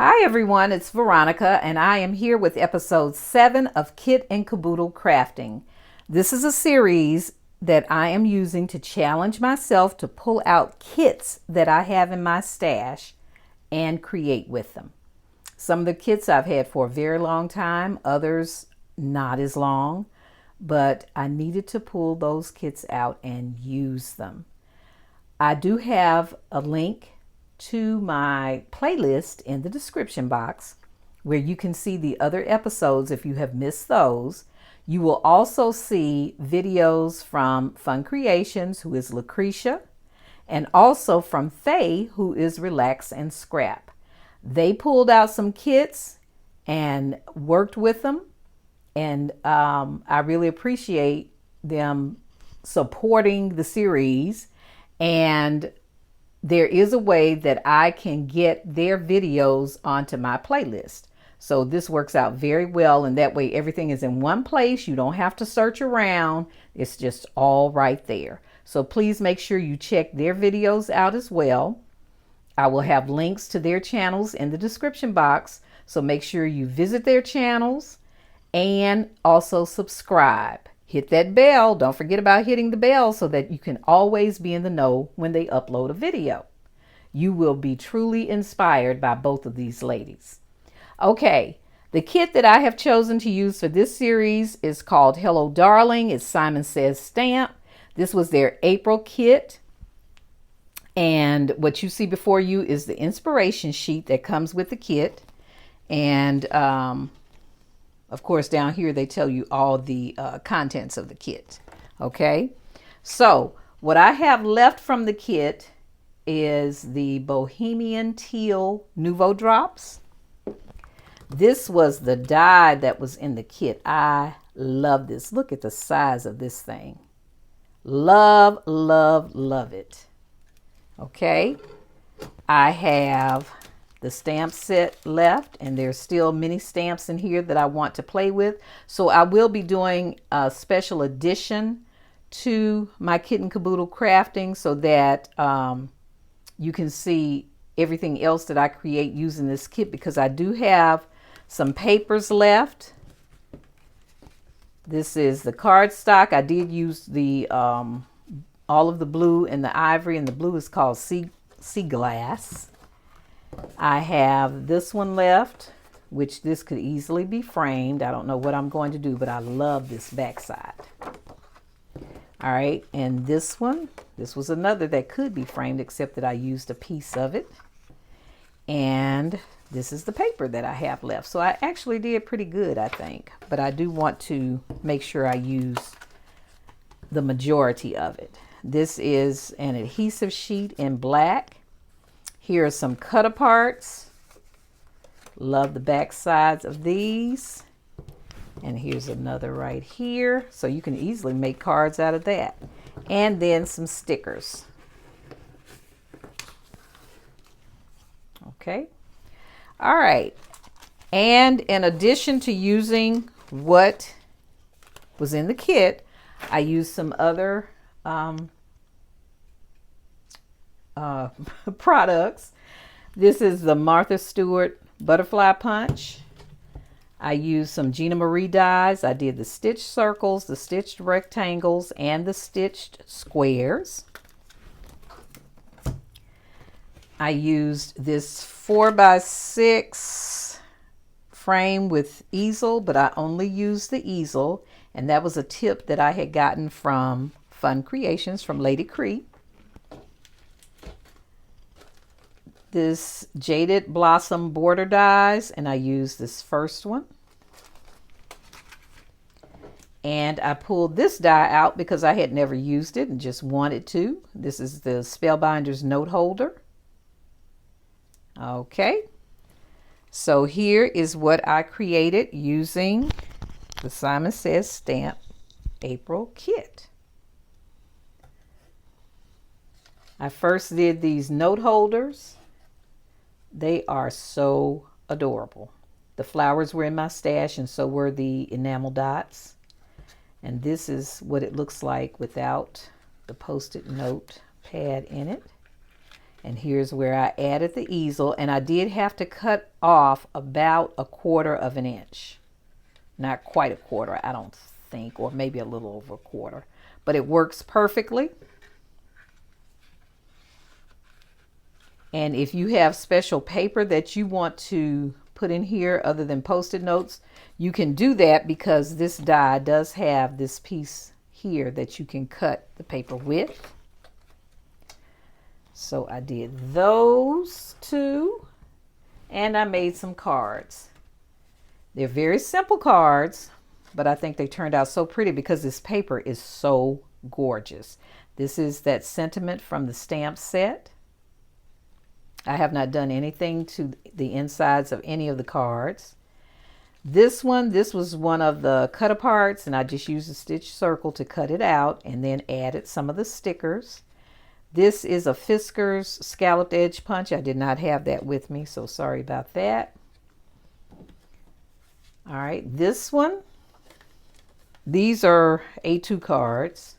Hi everyone, it's Veronica and I am here with episode 7 of Kit and Kaboodle Krafting. This is a series that I am using to challenge myself to pull out kits that I have in my stash and create with them. Some of the kits I've had for a very long time, others not as long, but I needed to pull those kits out and use them. I do have a link to my playlist in the description box where you can see the other episodes if you have missed those. You will also see videos from Fun Creations, who is Lucretia, and also from Faye, who is Relax and Scrap. They pulled out some kits and worked with them, and I really appreciate them supporting the series. And there is a way that I can get their videos onto my playlist. So this works out very well, and that way everything is in one place. You don't have to search around. It's just all right there. So please make sure you check their videos out as well. I will have links to their channels in the description box. So make sure you visit their channels and also subscribe. Hit that bell. Don't forget about hitting the bell so that you can always be in the know when they upload a video. You will be truly inspired by both of these ladies. Okay, the kit that I have chosen to use for this series is called Hello Darling. It's Simon Says stamp. This was their April kit. And what you see before you is the inspiration sheet that comes with the kit. And of course, down here, they tell you all the contents of the kit. Okay, so what I have left from the kit is the Bohemian Teal Nouveau Drops. This was the die that was in the kit. I love this. Look at the size of this thing. Love, love, love it. Okay, I have the stamp set left, and there's still many stamps in here that I want to play with. So I will be doing a special addition to my Kit and Kaboodle Krafting so that you can see everything else that I create using this kit, because I do have some papers left. This is the cardstock. I did use the all of the blue and the ivory, and the blue is called sea glass. I have this one left, which this could easily be framed. I don't know what I'm going to do, but I love this backside. All right, and this one, this was another that could be framed, except that I used a piece of it. And this is the paper that I have left. So I actually did pretty good, I think. But I do want to make sure I use the majority of it. This is an adhesive sheet in black. Here are some cut aparts. Love the back sides of these. And here's another right here. So you can easily make cards out of that. And then some stickers. Okay. All right. And in addition to using what was in the kit, I used some other products. This is the Martha Stewart Butterfly Punch. I used some Gina Marie dies. I did the stitched circles, the stitched rectangles, and the stitched squares. I used this 4x6 frame with easel, but I only used the easel, and that was a tip that I had gotten from Fun Creations from Lady Cree. This Jaded Blossom border dies, and I used this first one. And I pulled this die out because I had never used it and just wanted to. This is the Spellbinder's note holder. Okay, so here is what I created using the Simon Says Stamp April kit. I first did these note holders. They are so adorable. The flowers were in my stash, and so were the enamel dots. And this is what it looks like without the Post-it note pad in it. And here's where I added the easel, and I did have to cut off about 1/4 of an inch. Not quite 1/4, I don't think, or maybe a little over 1/4, but it works perfectly. And if you have special paper that you want to put in here other than Post-it notes, you can do that, because this die does have this piece here that you can cut the paper with. So I did those two, and I made some cards. They're very simple cards, but I think they turned out so pretty because this paper is so gorgeous. This is that sentiment from the stamp set. I have not done anything to the insides of any of the cards. This was one of the cut aparts, and I just used a stitch circle to cut it out and then added some of the stickers. This is a Fisker's scalloped edge punch. I did not have that with me, so sorry about that. All right, this one, these are A2 cards.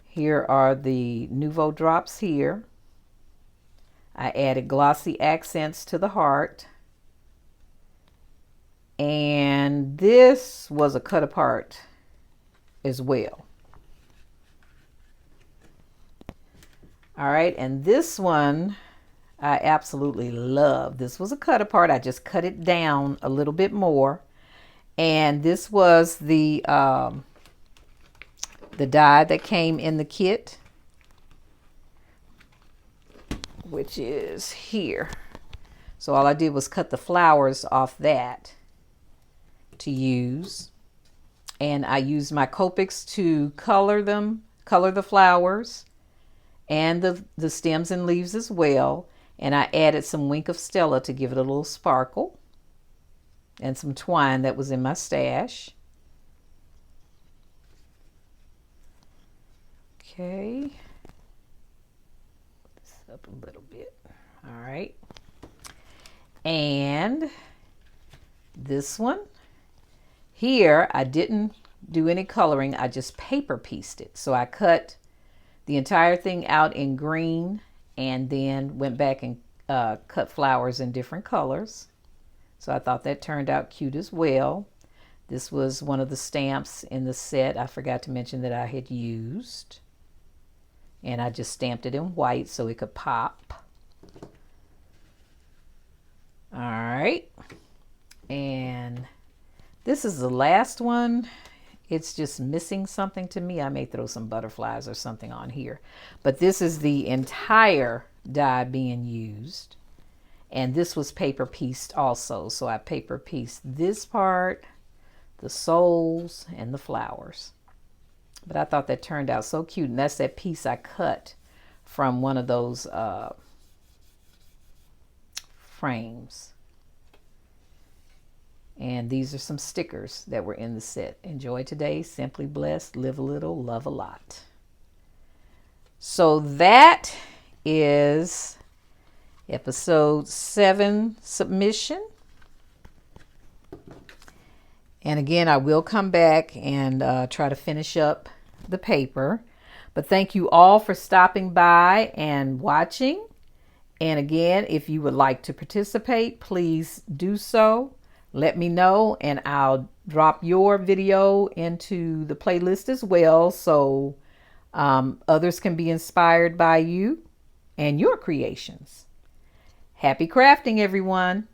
Here are the Nouveau drops here. I added glossy accents to the heart. And this was a cut apart as well. All right, and this one I absolutely love. This was a cut apart. I just cut it down a little bit more. And this was the die that came in the kit, which is here. So all I did was cut the flowers off that to use. And I used my Copics to color the flowers and the stems and leaves as well. And I added some Wink of Stella to give it a little sparkle, and some twine that was in my stash. Okay. Put this up a little bit. All right. And this one here, I didn't do any coloring. I just paper pieced it. So I cut the entire thing out in green and then went back and cut flowers in different colors. So I thought that turned out cute as well. This was one of the stamps in the set I forgot to mention that I had used. And I just stamped it in white so it could pop. All right. And this is the last one. It's just missing something to me. I may throw some butterflies or something on here. But this is the entire die being used. And this was paper pieced also. So I paper pieced this part, the soles, and the flowers. But I thought that turned out so cute. And that's that piece I cut from one of those frames. And these are some stickers that were in the set. Enjoy today, simply blessed, live a little, love a lot. So that is episode 7 submission. And again, I will come back and try to finish up the paper. But thank you all for stopping by and watching. And again, if you would like to participate, please do so. Let me know, and I'll drop your video into the playlist as well, so others can be inspired by you and your creations. Happy crafting, everyone.